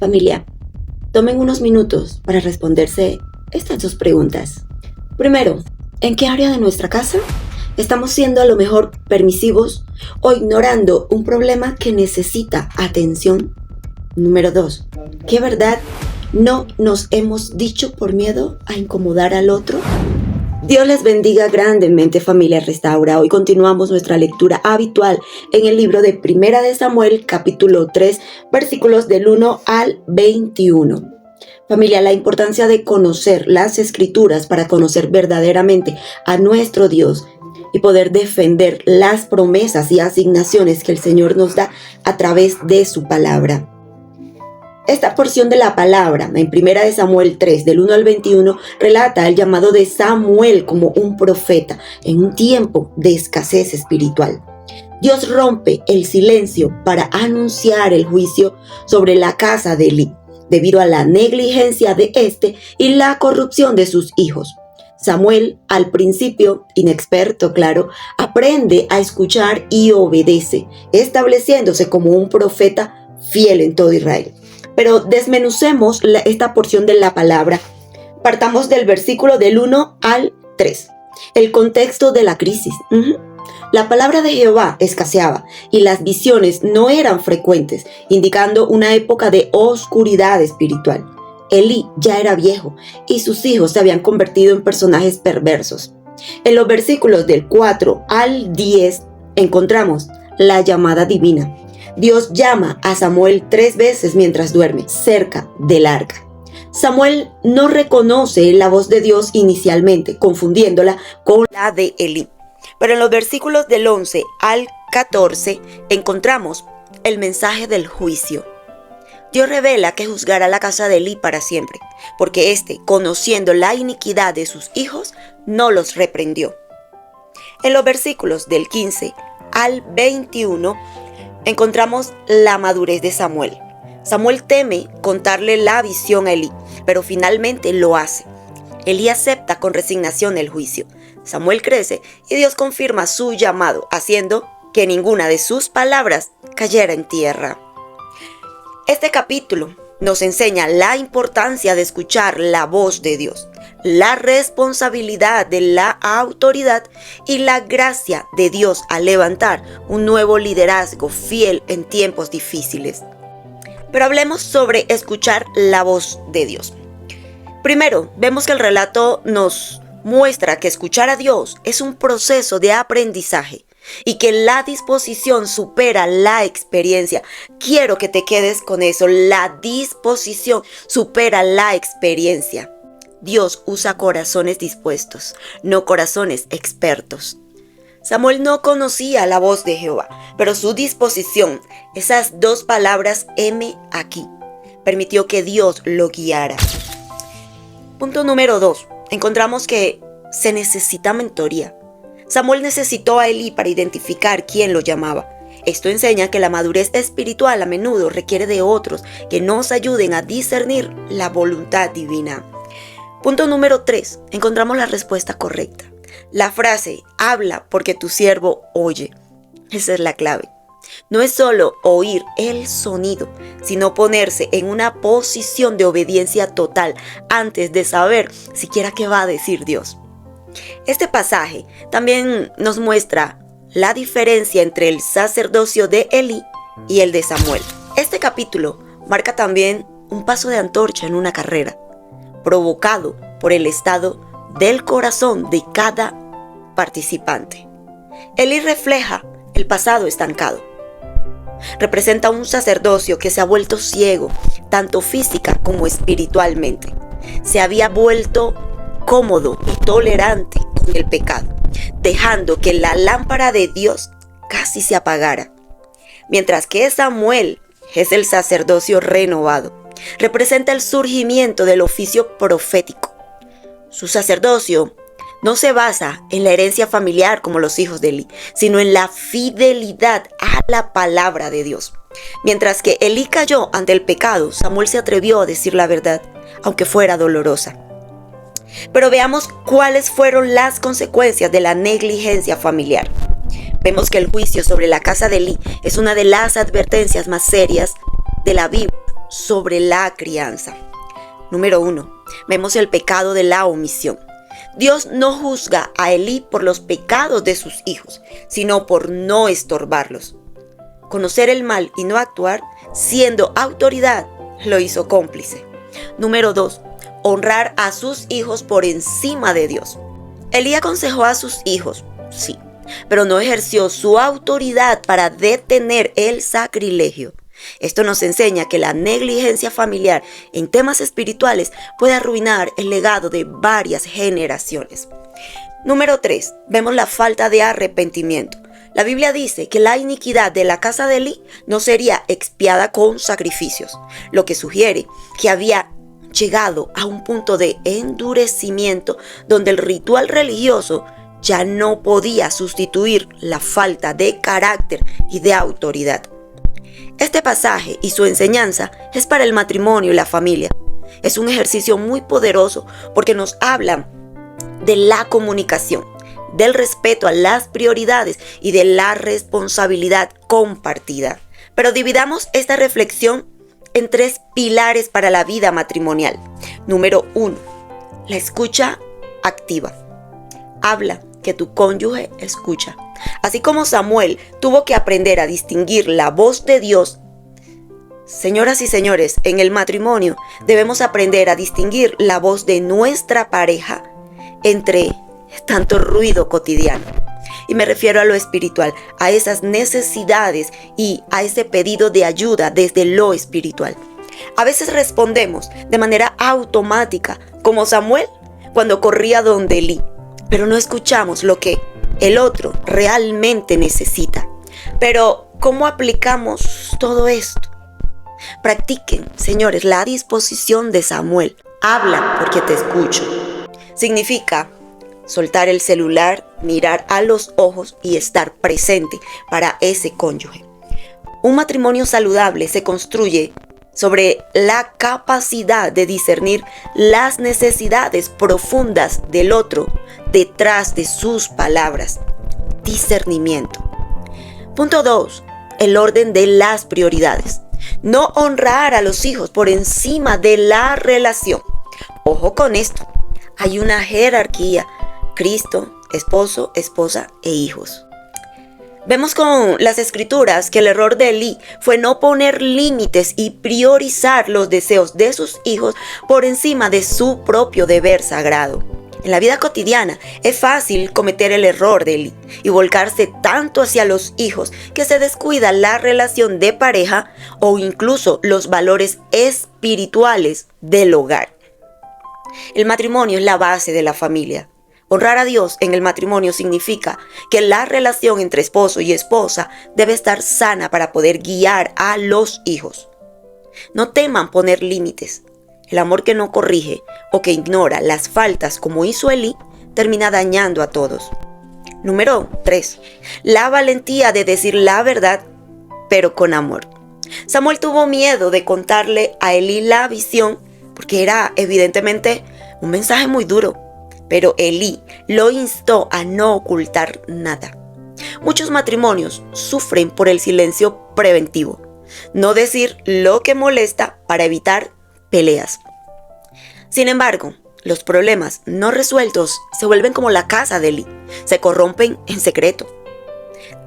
Familia, tomen unos minutos para responderse estas dos preguntas. Primero, ¿en qué área de nuestra casa estamos siendo a lo mejor permisivos o ignorando un problema que necesita atención? Número 2, ¿qué verdad no nos hemos dicho por miedo a incomodar al otro? Dios les bendiga grandemente, familia Restaura. Hoy continuamos nuestra lectura habitual en el libro de Primera de Samuel, capítulo 3, versículos del 1 al 21. Familia, la importancia de conocer las Escrituras para conocer verdaderamente a nuestro Dios y poder defender las promesas y asignaciones que el Señor nos da a través de su palabra. Esta porción de la palabra, en Primera de Samuel 3, del 1 al 21, relata el llamado de Samuel como un profeta en un tiempo de escasez espiritual. Dios rompe el silencio para anunciar el juicio sobre la casa de Elí, debido a la negligencia de éste y la corrupción de sus hijos. Samuel, al principio, inexperto, claro, aprende a escuchar y obedece, estableciéndose como un profeta fiel en todo Israel. Pero desmenucemos esta porción de la palabra. Partamos del versículo del 1 al 3. El contexto de la crisis. La palabra de Jehová escaseaba y las visiones no eran frecuentes, indicando una época de oscuridad espiritual. Elí ya era viejo y sus hijos se habían convertido en personajes perversos. En los versículos del 4 al 10 encontramos la llamada divina. Dios llama a Samuel 3 veces mientras duerme, cerca del arca. Samuel no reconoce la voz de Dios inicialmente, confundiéndola con la de Elí. Pero en los versículos del 11 al 14 encontramos el mensaje del juicio. Dios revela que juzgará la casa de Elí para siempre, porque éste, conociendo la iniquidad de sus hijos, no los reprendió. En los versículos del 15 al 21 encontramos la madurez de Samuel. Samuel teme contarle la visión a Elí, pero finalmente lo hace. Elí acepta con resignación el juicio. Samuel crece y Dios confirma su llamado, haciendo que ninguna de sus palabras cayera en tierra. Este capítulo nos enseña la importancia de escuchar la voz de Dios, la responsabilidad de la autoridad y la gracia de Dios al levantar un nuevo liderazgo fiel en tiempos difíciles. Pero hablemos sobre escuchar la voz de Dios. Primero, vemos que el relato nos muestra que escuchar a Dios es un proceso de aprendizaje y que la disposición supera la experiencia. Quiero que te quedes con eso, la disposición supera la experiencia. Dios usa corazones dispuestos, no corazones expertos. Samuel no conocía la voz de Jehová, pero su disposición, esas dos palabras, heme aquí, permitió que Dios lo guiara. Punto número 2. Encontramos que se necesita mentoría. Samuel necesitó a Elí para identificar quién lo llamaba. Esto enseña que la madurez espiritual a menudo requiere de otros que nos ayuden a discernir la voluntad divina. Punto número 3. Encontramos la respuesta correcta. La frase, habla porque tu siervo oye. Esa es la clave. No es solo oír el sonido, sino ponerse en una posición de obediencia total antes de saber siquiera qué va a decir Dios. Este pasaje también nos muestra la diferencia entre el sacerdocio de Elí y el de Samuel. Este capítulo marca también un paso de antorcha en una carrera, provocado por el estado del corazón de cada participante. Elí refleja el pasado estancado. Representa un sacerdocio que se ha vuelto ciego, tanto física como espiritualmente. Se había vuelto cómodo y tolerante con el pecado, dejando que la lámpara de Dios casi se apagara. Mientras que Samuel es el sacerdocio renovado, representa el surgimiento del oficio profético. Su sacerdocio no se basa en la herencia familiar como los hijos de Elí, sino en la fidelidad a la palabra de Dios. Mientras que Elí cayó ante el pecado, Samuel se atrevió a decir la verdad, aunque fuera dolorosa. Pero veamos cuáles fueron las consecuencias de la negligencia familiar. Vemos que el juicio sobre la casa de Elí es una de las advertencias más serias de la Biblia sobre la crianza. Número 1. Vemos el pecado de la omisión. Dios no juzga a Elí por los pecados de sus hijos, sino por no estorbarlos. Conocer el mal y no actuar, siendo autoridad, lo hizo cómplice. Número 2. Honrar a sus hijos por encima de Dios. Elí aconsejó a sus hijos, sí, pero no ejerció su autoridad para detener el sacrilegio. Esto nos enseña que la negligencia familiar en temas espirituales puede arruinar el legado de varias generaciones. Número 3. Vemos la falta de arrepentimiento. La Biblia dice que la iniquidad de la casa de Elí no sería expiada con sacrificios, lo que sugiere que había llegado a un punto de endurecimiento donde el ritual religioso ya no podía sustituir la falta de carácter y de autoridad. Este pasaje y su enseñanza es para el matrimonio y la familia. Es un ejercicio muy poderoso porque nos habla de la comunicación, del respeto a las prioridades y de la responsabilidad compartida. Pero dividamos esta reflexión en 3 pilares para la vida matrimonial. Número 1. La escucha activa. Habla, que tu cónyuge escucha. Así como Samuel tuvo que aprender a distinguir la voz de Dios, señoras y señores, en el matrimonio debemos aprender a distinguir la voz de nuestra pareja entre tanto ruido cotidiano. Y me refiero a lo espiritual, a esas necesidades y a ese pedido de ayuda desde lo espiritual. A veces respondemos de manera automática, como Samuel cuando corría donde Elí, pero no escuchamos lo que el otro realmente necesita. Pero, ¿cómo aplicamos todo esto? Practiquen, señores, la disposición de Samuel. Habla porque te escucho. Significa soltar el celular, mirar a los ojos y estar presente para ese cónyuge. Un matrimonio saludable se construye sobre la capacidad de discernir las necesidades profundas del otro detrás de sus palabras. Discernimiento. Punto 2. El orden de las prioridades. No honrar a los hijos por encima de la relación. Ojo con esto. Hay una jerarquía. Cristo, esposo, esposa e hijos. Vemos con las escrituras que el error de Elí fue no poner límites y priorizar los deseos de sus hijos por encima de su propio deber sagrado. En la vida cotidiana es fácil cometer el error de Elí y volcarse tanto hacia los hijos que se descuida la relación de pareja o incluso los valores espirituales del hogar. El matrimonio es la base de la familia. Honrar a Dios en el matrimonio significa que la relación entre esposo y esposa debe estar sana para poder guiar a los hijos. No teman poner límites. El amor que no corrige o que ignora las faltas como hizo Elí termina dañando a todos. Número 3. La valentía de decir la verdad, pero con amor. Samuel tuvo miedo de contarle a Elí la visión porque era evidentemente un mensaje muy duro. Pero Elí lo instó a no ocultar nada. Muchos matrimonios sufren por el silencio preventivo. No decir lo que molesta para evitar peleas. Sin embargo, los problemas no resueltos se vuelven como la casa de Elí. Se corrompen en secreto.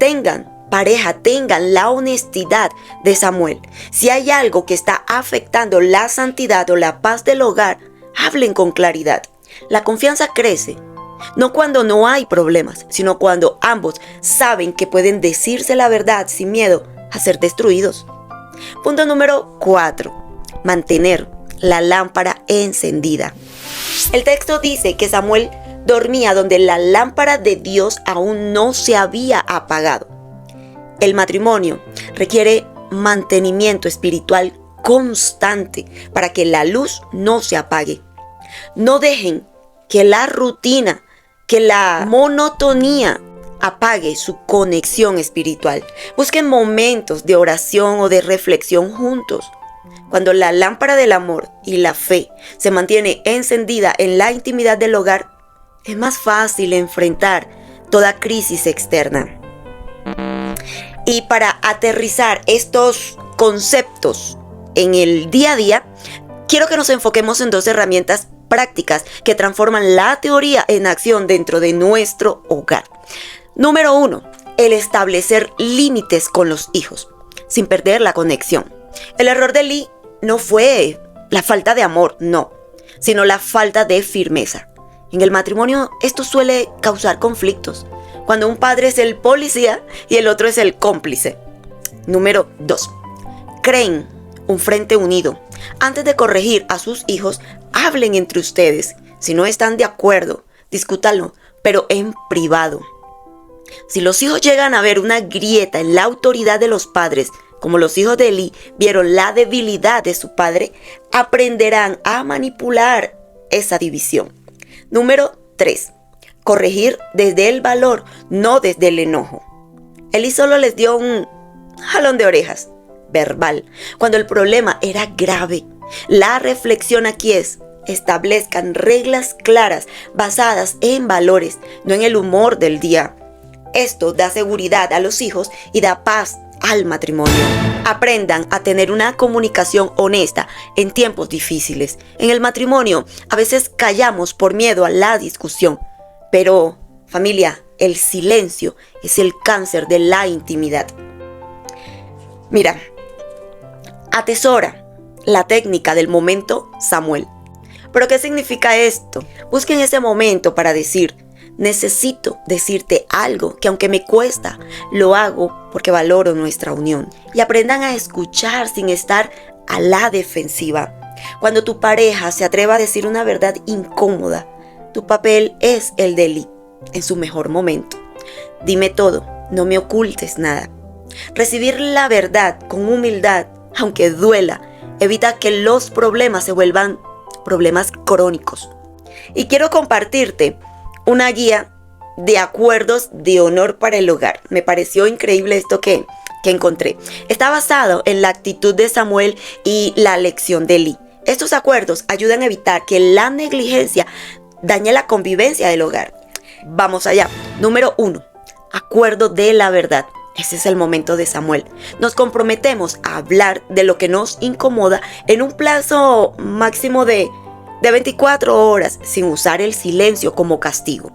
Tengan la honestidad de Samuel. Si hay algo que está afectando la santidad o la paz del hogar, hablen con claridad. La confianza crece, no cuando no hay problemas, sino cuando ambos saben que pueden decirse la verdad sin miedo a ser destruidos. Punto número 4. Mantener la lámpara encendida. El texto dice que Samuel dormía donde la lámpara de Dios aún no se había apagado. El matrimonio requiere mantenimiento espiritual constante para que la luz no se apague. No dejen que la rutina, que la monotonía apague su conexión espiritual. Busquen momentos de oración o de reflexión juntos. Cuando la lámpara del amor y la fe se mantiene encendida en la intimidad del hogar, es más fácil enfrentar toda crisis externa. Y para aterrizar estos conceptos en el día a día, quiero que nos enfoquemos en 2 herramientas prácticas que transforman la teoría en acción dentro de nuestro hogar. Número 1, el establecer límites con los hijos, sin perder la conexión. El error de Lee no fue la falta de amor, no, sino la falta de firmeza. En el matrimonio esto suele causar conflictos, cuando un padre es el policía y el otro es el cómplice. Número 2, creen un frente unido. Antes de corregir a sus hijos, hablen entre ustedes. Si no están de acuerdo, discútanlo, pero en privado. Si los hijos llegan a ver una grieta en la autoridad de los padres, como los hijos de Eli vieron la debilidad de su padre, aprenderán a manipular esa división. Número 3. Corregir desde el valor, no desde el enojo. Eli solo les dio un jalón de orejas verbal, cuando el problema era grave. La reflexión aquí es: establezcan reglas claras basadas en valores, no en el humor del día. Esto da seguridad a los hijos y da paz al matrimonio. Aprendan a tener una comunicación honesta en tiempos difíciles. En el matrimonio a veces callamos por miedo a la discusión, pero familia, el silencio es el cáncer de la intimidad. Mira, atesora la técnica del momento Samuel. ¿Pero qué significa esto? Busquen ese momento para decir: necesito decirte algo que aunque me cuesta, lo hago porque valoro nuestra unión. Y aprendan a escuchar sin estar a la defensiva. Cuando tu pareja se atreva a decir una verdad incómoda, tu papel es el de Eli en su mejor momento. Dime todo, no me ocultes nada. Recibir la verdad con humildad, aunque duela, evita que los problemas se vuelvan problemas crónicos. Y quiero compartirte una guía de acuerdos de honor para el hogar. Me pareció increíble esto que encontré. Está basado en la actitud de Samuel y la lección de Eli. Estos acuerdos ayudan a evitar que la negligencia dañe la convivencia del hogar. Vamos allá. Número 1. Acuerdo de la verdad. Ese es el momento de Samuel. Nos comprometemos a hablar de lo que nos incomoda en un plazo máximo de 24 horas, sin usar el silencio como castigo.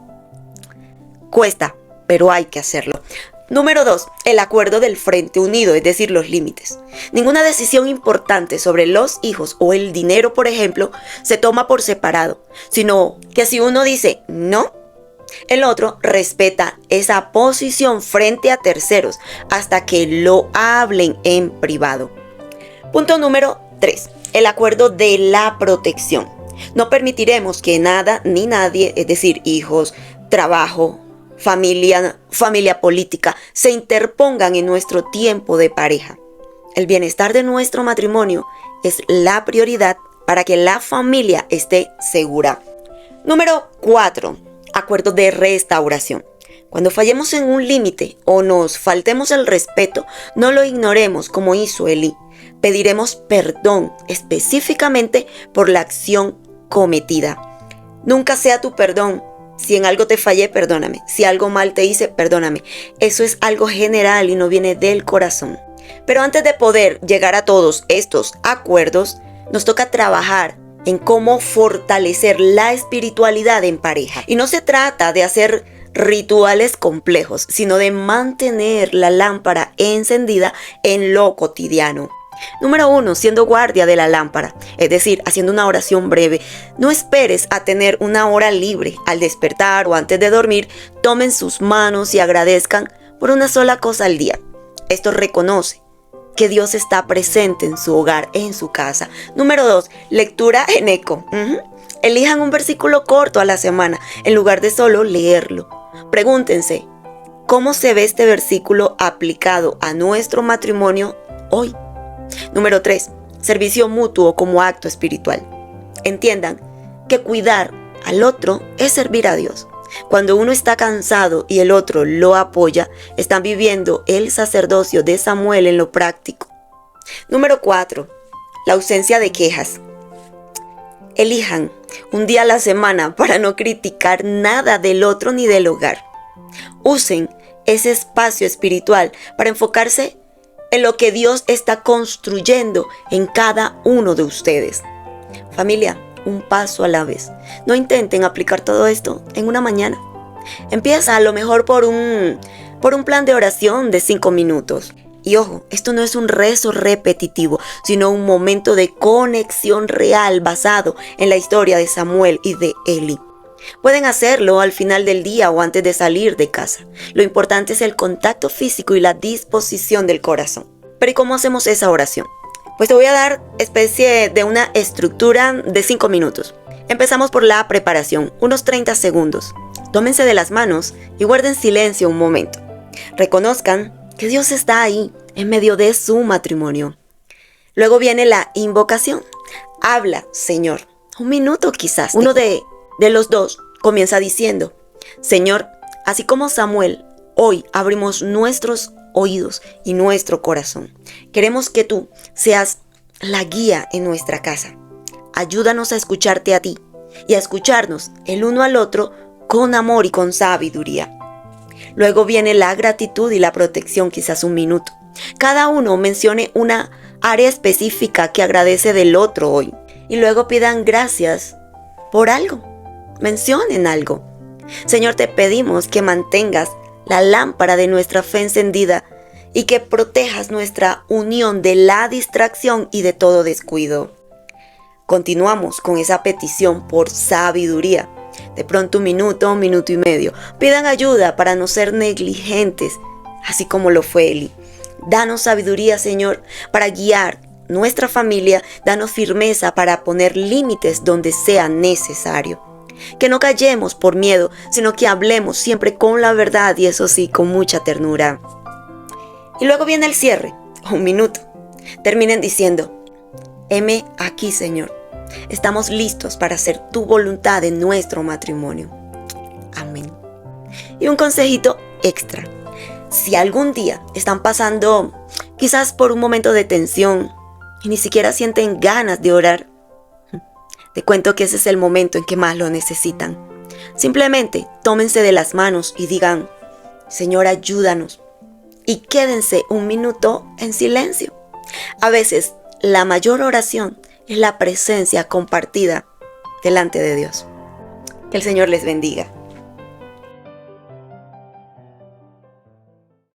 Cuesta, pero hay que hacerlo. Número 2. El acuerdo del frente unido, es decir, los límites. Ninguna decisión importante sobre los hijos o el dinero, por ejemplo, se toma por separado, sino que si uno dice no, el otro respeta esa posición frente a terceros hasta que lo hablen en privado. Punto número 3. El acuerdo de la protección. No permitiremos que nada ni nadie, es decir, hijos, trabajo, familia política, se interpongan en nuestro tiempo de pareja. El bienestar de nuestro matrimonio es la prioridad para que la familia esté segura. Número 4. Acuerdo de restauración. Cuando fallemos en un límite o nos faltemos el respeto, no lo ignoremos como hizo Eli. Pediremos perdón específicamente por la acción cometida. Nunca sea tu perdón: si en algo te fallé, perdóname. Si algo mal te hice, perdóname. Eso es algo general y no viene del corazón. Pero antes de poder llegar a todos estos acuerdos, nos toca trabajar en cómo fortalecer la espiritualidad en pareja. Y no se trata de hacer rituales complejos, sino de mantener la lámpara encendida en lo cotidiano. Número 1. Siendo guardia de la lámpara, es decir, haciendo una oración breve. No esperes a tener una hora libre. Al despertar o antes de dormir, tomen sus manos y agradezcan por una sola cosa al día. Esto reconoce que Dios está presente en su hogar, en su casa. Número 2. Lectura en eco. Elijan un versículo corto a la semana en lugar de solo leerlo. Pregúntense: ¿cómo se ve este versículo aplicado a nuestro matrimonio hoy? Número 3. Servicio mutuo como acto espiritual. Entiendan que cuidar al otro es servir a Dios. Cuando uno está cansado y el otro lo apoya, están viviendo el sacerdocio de Samuel en lo práctico. Número 4. La ausencia de quejas. Elijan un día a la semana para no criticar nada del otro ni del hogar. Usen ese espacio espiritual para enfocarse en lo que Dios está construyendo en cada uno de ustedes. Familia, un paso a la vez. No intenten aplicar todo esto en una mañana. Empieza a lo mejor por un plan de oración de 5 minutos. Y ojo, esto no es un rezo repetitivo, sino un momento de conexión real basado en la historia de Samuel y de Eli. Pueden hacerlo al final del día o antes de salir de casa. Lo importante es el contacto físico y la disposición del corazón. Pero ¿y cómo hacemos esa oración? Pues te voy a dar especie de una estructura de 5 minutos. Empezamos por la preparación, unos 30 segundos. Tómense de las manos y guarden silencio un momento. Reconozcan que Dios está ahí, en medio de su matrimonio. Luego viene la invocación. Habla, Señor. Un minuto quizás. Uno de los dos comienza diciendo: Señor, así como Samuel, hoy abrimos nuestros oídos y nuestro corazón. Queremos que tú seas la guía en nuestra casa. Ayúdanos a escucharte a ti y a escucharnos el uno al otro con amor y con sabiduría. Luego viene la gratitud y la protección, quizás un minuto. Cada uno mencione una área específica que agradece del otro hoy. Y luego pidan gracias por algo. Mencionen algo. Señor, te pedimos que mantengas la lámpara de nuestra fe encendida y que protejas nuestra unión de la distracción y de todo descuido. Continuamos con esa petición por sabiduría. De pronto un minuto y medio. Pidan ayuda para no ser negligentes, así como lo fue Eli. Danos sabiduría, Señor, para guiar nuestra familia. Danos firmeza para poner límites donde sea necesario. Que no callemos por miedo, sino que hablemos siempre con la verdad y eso sí, con mucha ternura. Y luego viene el cierre, un minuto. Terminen diciendo: heme aquí, Señor. Estamos listos para hacer tu voluntad en nuestro matrimonio. Amén. Y un consejito extra. Si algún día están pasando quizás por un momento de tensión y ni siquiera sienten ganas de orar, te cuento que ese es el momento en que más lo necesitan. Simplemente tómense de las manos y digan: Señor, ayúdanos. Y quédense un minuto en silencio. A veces la mayor oración es la presencia compartida delante de Dios. Que el Señor les bendiga.